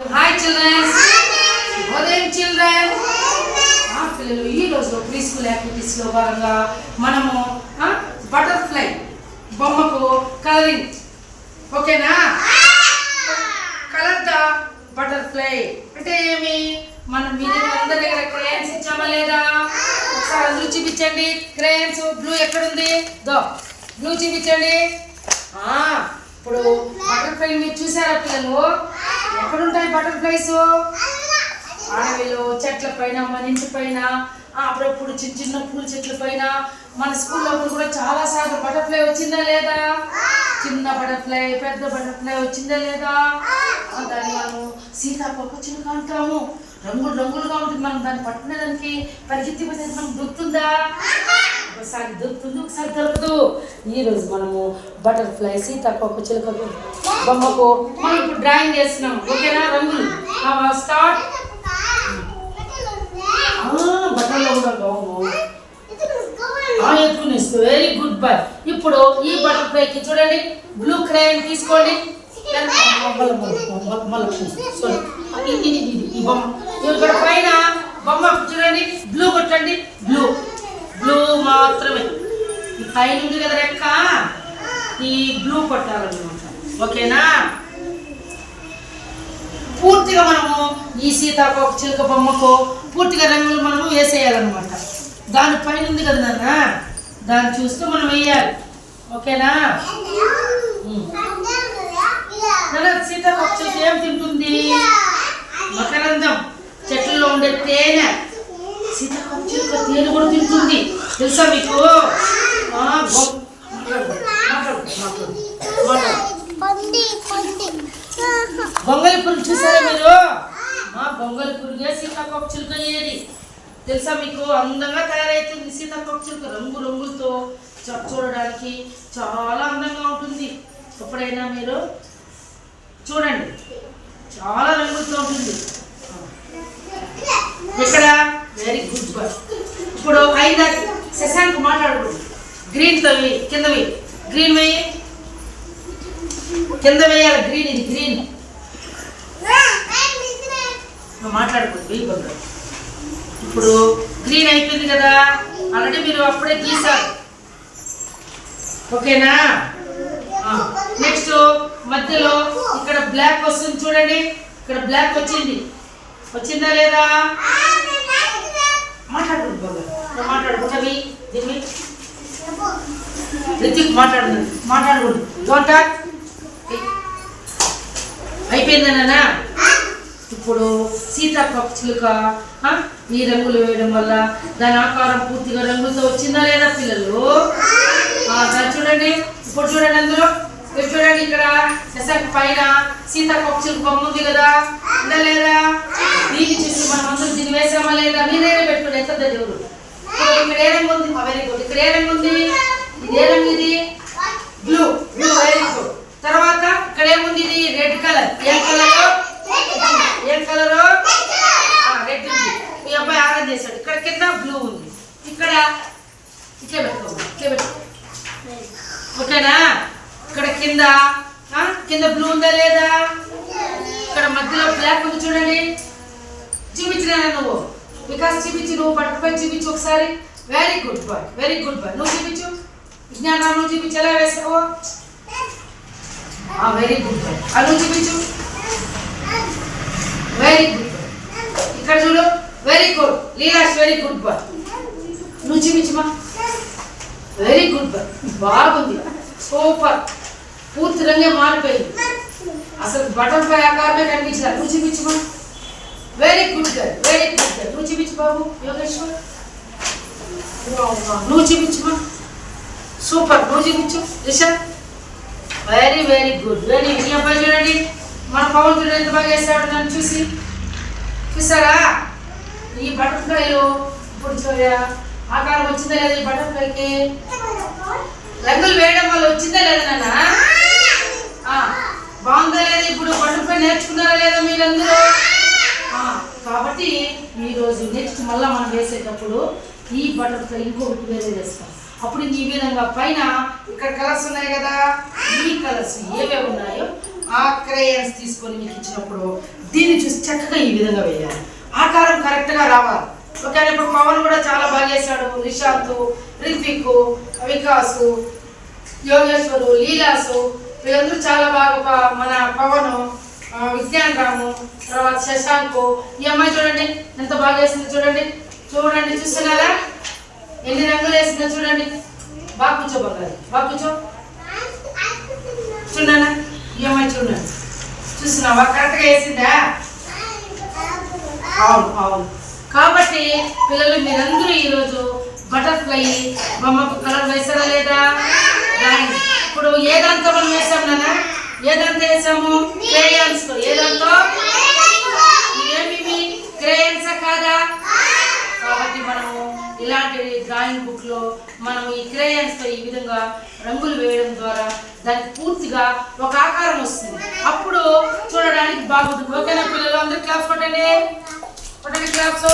Hi children. Good evening children. పిల్లలు ఈ రోజు ప్రీ స్కూల్ యాక్టివిటీస్ లో భాగంగా మనము బటర్ఫ్లై బొమ్మకు కలరింగ్ ఓకేనా కలర్ ద బటర్ఫ్లై అంటే ఏమి మనం మీ అందరి దగ్గర క్రేయన్స్ ఇచ్చామా లేదా ఒకసారి అందులో చూపించండి క్రేయన్స్ బ్లూ ఎక్కడ ఉంది దో బ్లూ చూపించండి ఇప్పుడు బటర్ఫ్లై మీరు చూసారా పిల్లలు ఎక్కడ ఉంటాయి బటర్ఫ్లైస్ అడవిలో చెట్ల పైన మన ఇంటి పైన అప్పుడప్పుడు చిన్న చిన్న పూల చెట్ల పైన మన స్కూల్లో కూడా చాలా సార్లు బటర్ఫ్లై వచ్చిందా లేదా చిన్న బటర్ఫ్లై పెద్ద బటర్ఫ్లై వచ్చిందా లేదా దాన్ని మనము సీతాకోక చిలుక అంటాము రంగులు రంగులుగా ఉంటుంది మనం దాన్ని పట్టుకునేదానికి పరిగెత్తిపోతే మనకు దొరుకుతుందా ఒకసారి దొరుకుతుంది ఒకసారి దొరకదు ఈరోజు మనము బటర్ఫ్లై సీతాకోక చిలుక బొమ్మకు మనం ఇప్పుడు డ్రాయింగ్ చేస్తున్నాం ఓకేనా రంగులు స్టార్ట్ బటర్లో కూడా బాగుంది వెరీ గుడ్ బాయ్ ఇప్పుడు ఈ బటర్ఫ్లైకి చూడండి బ్లూ క్రేయన్ తీసుకోండి ఈ బొమ్మ ఇక్కడ పైన బొమ్మ చూడండి బ్లూ కొట్టండి బ్లూ బ్లూ మాత్రమే ఈ పైన ఉంది కదా రెక్క ఈ బ్లూ కొట్టాలన్నమాట ఓకేనా పూర్తిగా మనము ఈ సీతాకోక చిలుక బొమ్మకు పూర్తిగా రంగులు మనము వేసేయాలన్నమాట దాని పైన ఉంది కదా నాన్న దాన్ని చూస్తూ మనం వేయాలి ఓకేనా సీతాకోక చిలుక ఏం తింటుంది మకరందం చెట్లలో ఉండే తేనె సీతాకోక చిలుక తేనె కూడా తింటుంది తెలుసా మీకు బొంగలి పురుగు చూసారా మీరు బొంగలి పురుగే సీతాకోక చిలుక ఏది తెలుసా మీకు అందంగా తయారైతుంది సీతాకోక చిలుక రంగు రంగులతో చూడడానికి చాలా అందంగా ఉంటుంది ఎప్పుడైనా మీరు చూడండి చాలా రంగులతో ఉంటుంది ఇక్కడ వెరీ గుడ్ బాయ్ ఇప్పుడు ఐదా శశాంక్ మాట్లాడకూడదు గ్రీన్ తవి కిందవి గ్రీన్ వేయి కింద వేయాలి గ్రీన్ ఇది గ్రీన్ మాట్లాడకూడదు వేయకూడదు ఇప్పుడు గ్రీన్ అయిపోయింది కదా ఆల్రెడీ మీరు అప్పుడే గీసారు ఓకేనా నెక్స్ట్ మధ్యలో ఇక్కడ బ్లాక్ వస్తుంది చూడండి ఇక్కడ బ్లాక్ వచ్చిందా లేదా మాట్లాడకూడదు మాట్లాడకూడదు రితిక్ మాట్లాడకూడదు డోంట్ టాక్ అయిపోయిందన్నా ఇప్పుడు సీతాకోక చిలుక ఈ రంగులు వేయడం వల్ల దాని ఆకారం పూర్తిగా రంగులతో వచ్చిందా లేదా పిల్లలు దాన్ని చూడండి ఇప్పుడు చూడండి అందులో చూడండి ఇక్కడ పైన సీతాకోక చిలుక బొమ్మ ఉంది కదా ఉందా లేదా దీన్ని చూసి మనం అందరూ దీన్ని వేసామా లేదా మీరైనా పెట్టుకోండి ఎంత దేవుడు ఇక్కడ ఏ రంగు ఉంది వెరీ గుడ్ ఇక్కడ ఏ రంగు ఉంది ఇది ఏ రంగు ఇది బ్లూ బ్లూ వెరీ గుడ్ తర్వాత ఇక్కడ ఏముంది ఇది రెడ్ కలర్ ఏ కలర్ రెడ్ ఉంది మీ అబ్బాయి ఆరెంజ్ చేశాడు ఇక్కడ కింద బ్లూ ఉంది ఇక్కడ ఇట్లా పెట్టుకో ఓకేనా ఇక్కడ కింద బ్లూ ఉందా లేదా ఇక్కడ మధ్యలో బ్లాక్ ఉంది చూడండి చూపించినా నువ్వు వికాస్ చూపించు నువ్వు బటర్ఫ్లై చూపించు ఒకసారి వెరీ గుడ్ బాయ్ నువ్వు చూపించు విజ్ఞానం నువ్వు చూపించు ఎలా వేసావో వెరీ గుడ్ బాయ్ నువ్వు చూపించు వెరీ గుడ్ ఇక్కడ చూడు very good Leelash very good boy నువ్వు చూపించమా వెరీ గుడ్ బాయ్ బాగుంది సూపర్ పూర్తి రంగే మారిపోయింది అసలు బటర్ఫ్లై ఆకారమే కనిపించాలి నువ్వు చూపించమా వెరీ గుడ్ గర్ల్ నువ్వు చూపించు బాబు యోగేశ్వర్ నువ్వు చూపించమా సూపర్ నువ్వు చూపించు రిషా వెరీ గుడ్ ఈ అబ్బాయి చూడండి మన పవన్ చూడండి ఎంత బాగా వేస్తాడు నన్ను చూసారా ఈ బటర్ఫ్లైలో ఇప్పుడు ఆకారం వచ్చిందా లేదా ఈ బటర్ఫ్లైకి రంగులు వేయడం వల్ల వచ్చిందా లేదా నాన్న బాగుందా లేదా ఇప్పుడు బటర్ఫ్లై నేర్చుకున్నారా లేదా మీరందరూ కాబట్టి ఈరోజు నెక్స్ట్ మళ్ళీ మనం వేసేటప్పుడు ఈ బటర్ఫ్లై ఇంకొకటి వేరే వేస్తాం అప్పుడు ఈ విధంగా పైన ఇక్కడ కలర్స్ ఉన్నాయి కదా ఈ కలర్స్ ఏవే ఉన్నాయో ఆ క్రేయన్స్ తీసుకొని మీకు ఇచ్చినప్పుడు దీన్ని చూసి చక్కగా ఈ విధంగా వేయాలి. ఆకారం కరెక్ట్గా రావాలి. ఓకే, ఇప్పుడు పవన్ కూడా చాలా బాగా చేశాడు. నిశాంత్, రిత్విక్, వికాసు, యోగేశ్వరు, లీలాసు వీళ్ళందరూ చాలా బాగా మన పవన్, విజ్ఞాన్ రాము, తర్వాత శశాంక్. ఈ అమ్మాయి చూడండి ఎంత బాగా వేసింది. చూడండి చూడండి, చూస్తున్నారా ఎన్ని రంగులు వేసిందో చూడండి. బాగా కూర్చో బంగారు, బాగా కూర్చో. చూడనా ఈ అమ్మాయి చూడండి, చూస్తున్నావా కరెక్ట్గా వేసిందా? అవును అవును. కాబట్టి పిల్లలు మీరందరూ ఈరోజు బటర్ఫ్లై బొమ్మకు కలర్ వేసారా లేదా? ఇప్పుడు ఏ దాంతో మనం వేసాం నాన్న? ఏ దాంతో వేసాము? క్రేయాన్స్ తో. ఏ దాంతో? ఏమివి క్రేయన్సా కాదా? కాబట్టి మనము ఇలాంటి డ్రాయింగ్ బుక్ లో మనం ఈ క్రేయన్స్ తో ఈ విధంగా రంగులు వేయడం ద్వారా దానికి పూర్తిగా ఒక ఆకారం వస్తుంది. అప్పుడు చూడడానికి బాగుంటుంది. ఓకేనా పిల్లలు? అందరూ క్లాప్స్ కొట్టండి, కొట్టండి క్లాప్స్.